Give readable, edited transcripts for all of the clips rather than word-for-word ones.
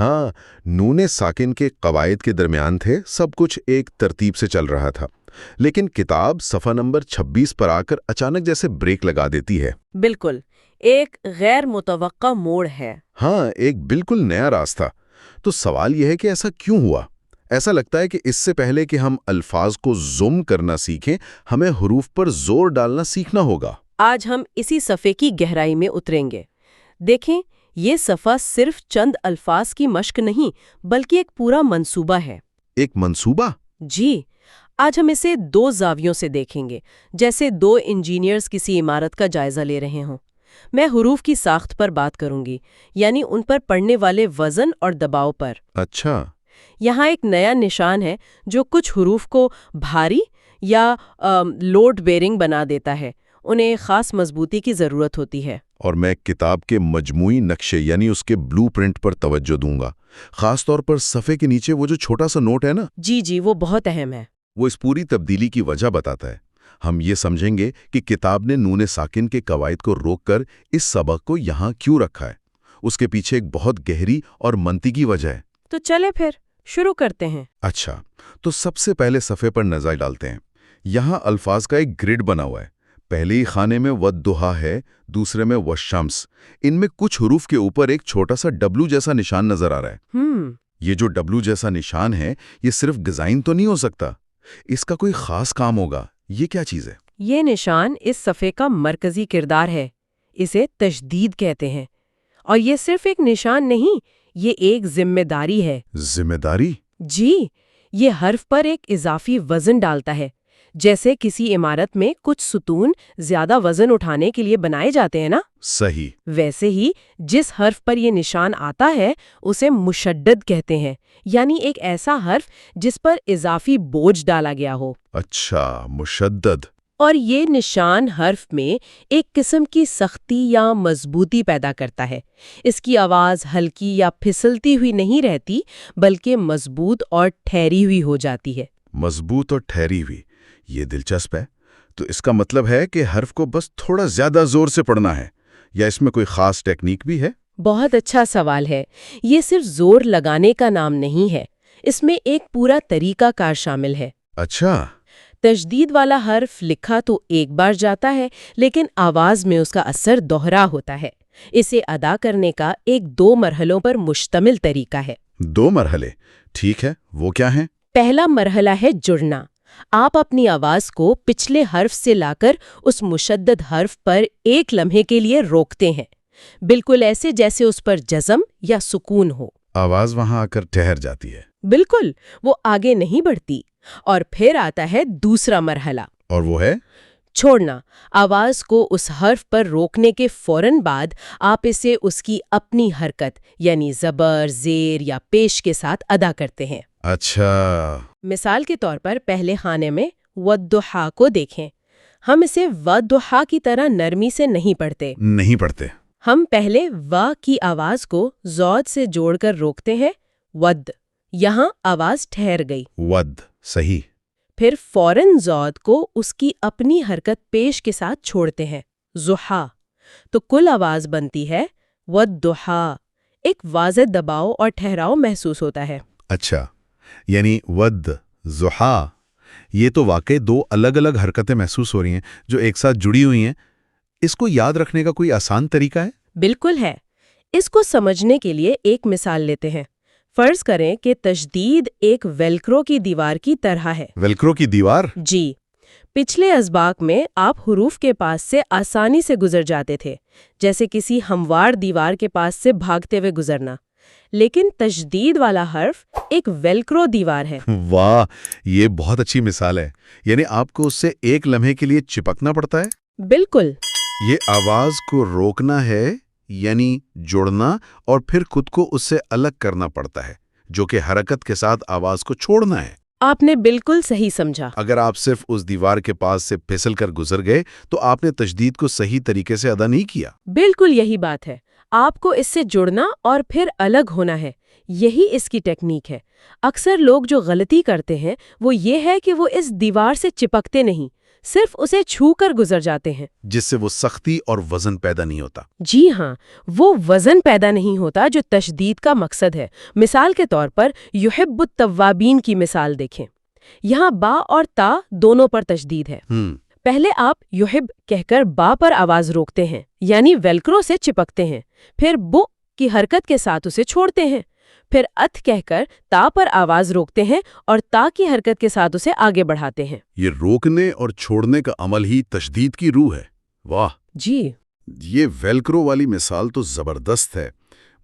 ہاں، نون ساکن کے قواعد کے درمیان تھے، سب کچھ ایک ترتیب سے چل رہا تھا، لیکن کتاب صفحہ نمبر 26 پر آ کر اچانک جیسے بریک لگا دیتی ہے۔ بالکل، ایک غیر متوقع موڑ ہے۔ ہاں، ایک بالکل نیا راستہ۔ تو سوال یہ ہے کہ ایسا کیوں ہوا؟ ایسا لگتا ہے کہ اس سے پہلے کہ ہم الفاظ کو زوم کرنا سیکھیں، ہمیں حروف پر زور ڈالنا سیکھنا ہوگا۔ آج ہم اسی صفحے کی گہرائی میں اتریں گے۔ دیکھیں، یہ صفحہ صرف چند الفاظ کی مشق نہیں بلکہ ایک پورا منصوبہ ہے۔ ایک منصوبہ؟ جی، آج ہم اسے دو زاویوں سے دیکھیں گے، جیسے دو انجینئرز کسی عمارت کا جائزہ لے رہے ہوں۔ میں حروف کی ساخت پر بات کروں گی، یعنی ان پر پڑنے والے وزن اور دباؤ پر۔ اچھا۔ یہاں ایک نیا نشان ہے جو کچھ حروف کو بھاری یا لوڈ بیرنگ بنا دیتا ہے۔ انہیں خاص مضبوطی کی ضرورت ہوتی ہے۔ اور میں کتاب کے مجموعی نقشے یعنی اس کے بلو پرنٹ پر توجہ دوں گا، خاص طور پر صفحے کے نیچے وہ جو چھوٹا سا نوٹ ہے نا۔ جی، وہ بہت اہم ہے۔ وہ اس پوری تبدیلی کی وجہ بتاتا ہے۔ ہم یہ سمجھیں گے کہ کتاب نے نون ساکن کے قواعد کو روک کر اس سبق کو یہاں کیوں رکھا ہے۔ اس کے پیچھے ایک بہت گہری اور منطقی وجہ ہے۔ تو چلے پھر شروع کرتے ہیں۔ اچھا، تو سب سے پہلے صفحے پر نظر ڈالتے ہیں۔ یہاں الفاظ کا ایک گریڈ بنا ہوا ہے۔ پہلے ہی خانے میں والضحیٰ ہے، دوسرے میں والشمس۔ ان میں کچھ حروف کے اوپر ایک چھوٹا سا ڈبلو جیسا نشان نظر آ رہا ہے۔ یہ جو ڈبلو جیسا نشان ہے، یہ صرف ڈیزائن تو نہیں ہو سکتا، اس کا کوئی خاص کام ہوگا۔ یہ کیا چیز ہے؟ یہ نشان اس صفحے کا مرکزی کردار ہے۔ اسے تشدید کہتے ہیں۔ اور یہ صرف ایک نشان نہیں، یہ ایک ذمہ داری ہے۔ ذمہ داری؟ جی، یہ حرف پر ایک اضافی وزن ڈالتا ہے۔ جیسے کسی عمارت میں کچھ ستون زیادہ وزن اٹھانے کے لیے بنائے جاتے ہیں نا؟ صحیح۔ ویسے ہی جس حرف پر یہ نشان آتا ہے اسے مشدد کہتے ہیں، یعنی ایک ایسا حرف جس پر اضافی بوجھ ڈالا گیا ہو۔ اچھا، مشدد۔ اور یہ نشان حرف میں ایک قسم کی سختی یا مضبوطی پیدا کرتا ہے۔ اس کی آواز ہلکی یا پھسلتی ہوئی نہیں رہتی، بلکہ مضبوط اور ٹھہری ہوئی ہو جاتی ہے۔ مضبوط اور ٹھہری ہوئی، یہ دلچسپ ہے۔ تو اس کا مطلب ہے کہ حرف کو بس تھوڑا زیادہ زور سے پڑھنا ہے، یا اس میں کوئی خاص ٹیکنیک بھی ہے؟ بہت اچھا سوال ہے۔ یہ صرف زور لگانے کا نام نہیں ہے، اس میں ایک پورا طریقہ کار شامل ہے۔ اچھا۔ تشدید والا حرف لکھا تو ایک بار جاتا ہے، لیکن آواز میں اس کا اثر دوہرا ہوتا ہے۔ اسے ادا کرنے کا ایک 2 مرحلوں پر مشتمل طریقہ ہے۔ 2 مرحلے؟ ٹھیک ہے، وہ کیا ہیں؟ پہلا مرحلہ ہے جڑنا۔ آپ اپنی آواز کو پچھلے حرف سے لا کر اس مشدد حرف پر ایک لمحے کے لیے روکتے ہیں، بالکل ایسے جیسے اس پر جزم یا سکون ہو۔ آواز وہاں آ کر ٹھہر جاتی ہے۔ بالکل، وہ آگے نہیں بڑھتی۔ اور پھر آتا ہے دوسرا مرحلہ، اور وہ ہے چھوڑنا۔ آواز کو اس حرف پر روکنے کے فوراً بعد آپ اسے اس کی اپنی حرکت یعنی زبر، زیر یا پیش کے ساتھ ادا کرتے ہیں۔ اچھا۔ مثال کے طور پر پہلے خانے میں والضحیٰ کو دیکھیں۔ ہم اسے والضحیٰ کی طرح نرمی سے نہیں پڑھتے۔ ہم پہلے وا کی آواز کو زود سے جوڑ کر روکتے ہیں، ود۔ یہاں آواز ٹھہر گئی، ود، صحیح۔ پھر فوراً زود کو اس کی اپنی حرکت پیش کے ساتھ چھوڑتے ہیں، ضحیٰ۔ تو کل آواز بنتی ہے والضحیٰ۔ ایک واضح دباؤ اور ٹھہراؤ محسوس ہوتا ہے۔ اچھا، یعنی ود، ضحیٰ، یہ تو واقعی 2 الگ الگ حرکتیں محسوس ہو رہی ہیں جو ایک ساتھ جڑی ہوئی ہیں۔ اس کو یاد رکھنے کا کوئی آسان طریقہ ہے؟ بالکل ہے۔ اس کو سمجھنے کے لیے ایک مثال لیتے ہیں۔ فرض کریں کہ تشدید ایک ویلکرو کی دیوار کی طرح ہے۔ ویلکرو کی دیوار؟ جی، پچھلے اسباق میں آپ حروف کے پاس سے آسانی سے گزر جاتے تھے، جیسے کسی ہموار دیوار کے پاس سے بھاگتے ہوئے گزرنا۔ لیکن تشدید والا حرف ایک ویلکرو دیوار ہے۔ واہ، یہ بہت اچھی مثال ہے۔ یعنی آپ کو اس سے ایک لمحے کے لیے چپکنا پڑتا ہے؟ بالکل۔ یہ آواز کو روکنا ہے، یعنی جوڑنا، اور پھر خود کو اس سے الگ کرنا پڑتا ہے، جو کہ حرکت کے ساتھ آواز کو چھوڑنا ہے۔ آپ نے بالکل صحیح سمجھا۔ اگر آپ صرف اس دیوار کے پاس سے پھسل کر گزر گئے تو آپ نے تشدید کو صحیح طریقے سے ادا نہیں کیا۔ بالکل یہی بات ہے۔ آپ کو اس سے جڑنا اور پھر الگ ہونا ہے، یہی اس کی ٹیکنیک ہے۔ اکثر لوگ جو غلطی کرتے ہیں وہ یہ ہے کہ وہ اس دیوار سے چپکتے نہیں، صرف اسے چھو کر گزر جاتے ہیں، جس سے وہ سختی اور وزن پیدا نہیں ہوتا۔ جی ہاں، وہ وزن پیدا نہیں ہوتا جو تشدید کا مقصد ہے۔ مثال کے طور پر یحب التوابین کی مثال دیکھیں۔ یہاں با اور تا دونوں پر تشدید ہے۔ پہلے آپ یحب کہہ کر با پر آواز روکتے ہیں، یعنی ویلکرو سے چپکتے ہیں، پھر بو کی حرکت کے ساتھ اسے چھوڑتے ہیں، پھر ات کہہ کر تا پر آواز روکتے ہیں اور تا کی حرکت کے ساتھ اسے آگے بڑھاتے ہیں۔ یہ روکنے اور چھوڑنے کا عمل ہی تشدید کی روح ہے۔ واہ! جی، یہ ویلکرو والی مثال تو زبردست ہے۔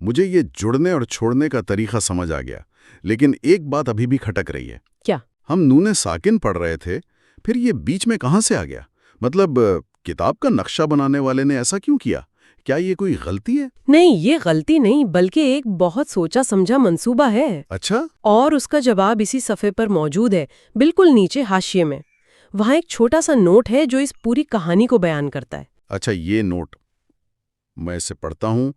مجھے یہ جڑنے اور چھوڑنے کا طریقہ سمجھ آ گیا، لیکن ایک بات ابھی بھی کھٹک رہی ہے۔ کیا؟ ہم نون ساکن پڑھ رہے تھے، پھر یہ بیچ میں کہاں سے آ گیا؟ مطلب کتاب کا نقشہ بنانے والے نے ایسا کیوں کیا؟ کیا یہ کوئی غلطی ہے؟ نہیں، یہ غلطی نہیں، بلکہ ایک بہت سوچا سمجھا منصوبہ ہے۔ اچھا؟ اور اس کا جواب اسی صفحے پر موجود ہے، بالکل نیچے حاشیے میں۔ وہاں ایک چھوٹا سا نوٹ ہے جو اس پوری کہانی کو بیان کرتا ہے۔ اچھا، یہ نوٹ میں اسے پڑھتا ہوں۔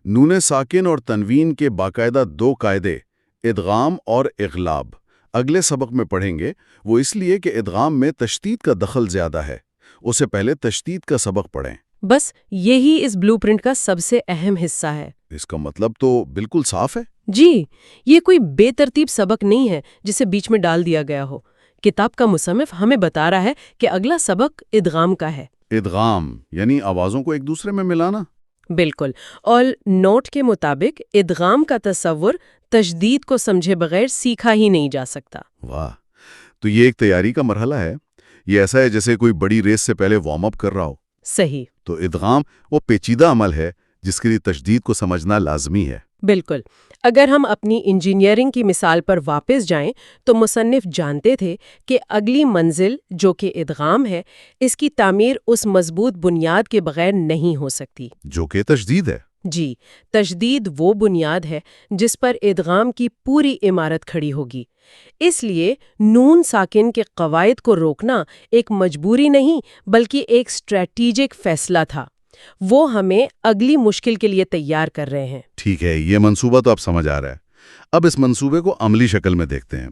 نون ساکن اور تنوین کے باقاعدہ دو قاعدے، ادغام اور اغلاب، اگلے سبق میں پڑھیں گے۔ وہ اس لیے کہ ادغام میں تشدید کا دخل زیادہ ہے۔ اسے پہلے تشدید کا سبق پڑھیں۔ بس یہی اس بلو پرنٹ کا سب سے اہم حصہ ہے۔ اس کا مطلب تو بالکل صاف ہے۔ جی، یہ کوئی بے ترتیب سبق نہیں ہے جسے بیچ میں ڈال دیا گیا ہو۔ کتاب کا مصنف ہمیں بتا رہا ہے کہ اگلا سبق ادغام کا ہے۔ ادغام یعنی آوازوں کو ایک دوسرے میں ملانا؟ بالکل، اور نوٹ کے مطابق ادغام کا تصور تشدید کو سمجھے بغیر سیکھا ہی نہیں جا سکتا۔ واہ! تو یہ ایک تیاری کا مرحلہ ہے۔ یہ ایسا ہے جیسے کوئی بڑی ریس سے پہلے وارم اپ کر رہا ہو۔ صحیح۔ تو ادغام وہ پیچیدہ عمل ہے جس کے لیے تشدید کو سمجھنا لازمی ہے۔ بالکل۔ اگر ہم اپنی انجینئرنگ کی مثال پر واپس جائیں تو مصنف جانتے تھے کہ اگلی منزل جو کہ ادغام ہے، اس کی تعمیر اس مضبوط بنیاد کے بغیر نہیں ہو سکتی جو کہ تشدید ہے۔ جی، تشدید وہ بنیاد ہے جس پر ادغام کی پوری عمارت کھڑی ہوگی۔ اس لیے نون ساکن کے قواعد کو روکنا ایک مجبوری نہیں بلکہ ایک اسٹریٹجک فیصلہ تھا۔ وہ ہمیں اگلی مشکل کے لیے تیار کر رہے ہیں۔ ٹھیک ہے، یہ منصوبہ تو اب سمجھ آ رہا ہے۔ اب اس منصوبے کو عملی شکل میں دیکھتے ہیں۔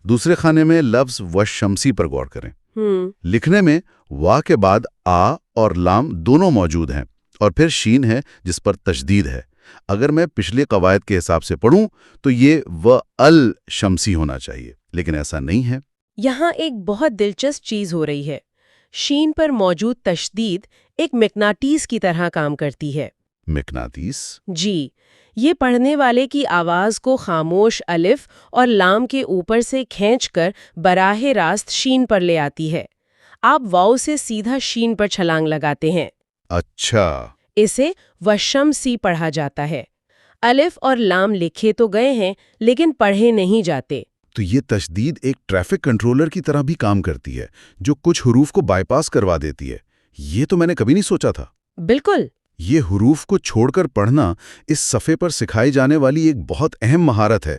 دوسرے خانے میں لفظ وشمسی پر غور کریں۔ لکھنے میں وا کے بعد آ اور لام دونوں موجود ہیں، اور پھر شین ہے جس پر تشدید ہے۔ اگر میں پچھلے قواعد کے حساب سے پڑھوں تو یہ و ال شمسی ہونا چاہیے، لیکن ایسا نہیں ہے۔ یہاں ایک بہت دلچسپ چیز ہو رہی ہے۔ شین پر موجود تشدید ایک مقناطیس کی طرح کام کرتی ہے۔ مقناطیس؟ جی، یہ پڑھنے والے کی آواز کو خاموش الف اور لام کے اوپر سے کھینچ کر براہ راست شین پر لے آتی ہے۔ آپ واؤ سے سیدھا شین پر چھلانگ لگاتے ہیں۔ اچھا۔ اسے وشمسی پڑھا جاتا ہے۔ الف اور لام لکھے تو گئے ہیں لیکن پڑھے نہیں جاتے۔ تو یہ تشدید ایک ٹریفک کنٹرولر کی طرح بھی کام کرتی ہے جو کچھ حروف کو بائی پاس کروا دیتی ہے۔ یہ تو میں نے کبھی نہیں سوچا تھا۔ بالکل۔ یہ حروف کو چھوڑ کر پڑھنا اس صفحے پر سکھائی جانے والی ایک بہت اہم مہارت ہے،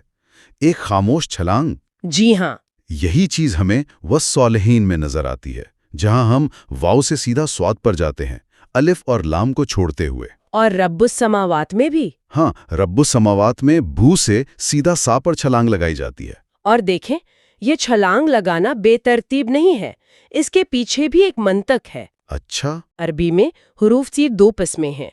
ایک خاموش چھلانگ۔ جی ہاں۔ یہی چیز ہمیں والصالحین میں نظر آتی ہے، جہاں ہم واؤ سے سیدھا سواد پر جاتے ہیں، الف اور لام کو چھوڑتے ہوئے۔ اور رب السماوات میں بھی۔ ہاں، رب السماوات میں بھو سے سیدھا سا پر چھلانگ لگائی جاتی ہے۔ اور دیکھیں، یہ چھلانگ لگانا بے ترتیب نہیں ہے، اس کے پیچھے بھی ایک منطق ہے۔ اچھا۔ عربی میں حروف کی دو قسمیں ہیں،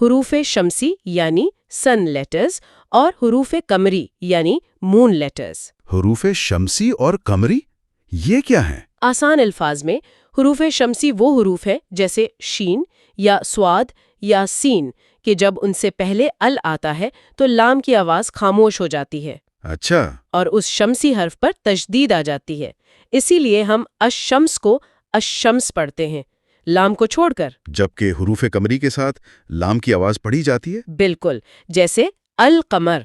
حروف شمسی یعنی سن لیٹرز اور حروف قمری یعنی مون لیٹرز۔ حروف شمسی اور قمری یہ کیا ہیں؟ آسان الفاظ میں حروف شمسی وہ حروف ہیں جیسے شین یا سواد یا سین کہ جب ان سے پہلے ال آتا ہے تو لام کی آواز خاموش ہو جاتی ہے۔ اچھا۔ اور اس شمسی حرف پر تشدید آ جاتی ہے، اسی لیے ہم الشمس کو الشمس پڑھتے ہیں، لام کو چھوڑ کر۔ جبکہ حروف قمری کے ساتھ لام کی آواز پڑھی جاتی ہے؟ بالکل، جیسے القمر۔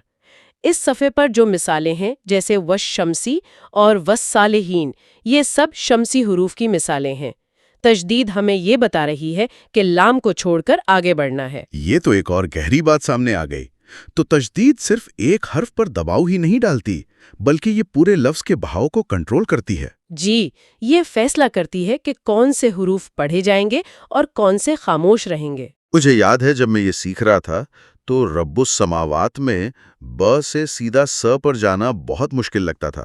اس صفحے پر جو مثالیں ہیں جیسے والشمسی اور والصالحین، یہ سب شمسی حروف کی مثالیں ہیں۔ تشدید ہمیں یہ بتا رہی ہے کہ لام کو چھوڑ کر آگے بڑھنا ہے۔ یہ تو ایک اور گہری بات سامنے آ گئی۔ تو تشدید صرف ایک حرف پر دباؤ ہی نہیں ڈالتی، بلکہ یہ پورے لفظ کے بہاؤ کو کنٹرول کرتی ہے۔ جی، یہ فیصلہ کرتی ہے کہ کون سے حروف پڑھے جائیں گے اور کون سے خاموش رہیں گے۔ مجھے یاد ہے جب میں یہ سیکھ رہا تھا تو رب السماوات میں ب سے سیدھا س پر جانا بہت مشکل لگتا تھا۔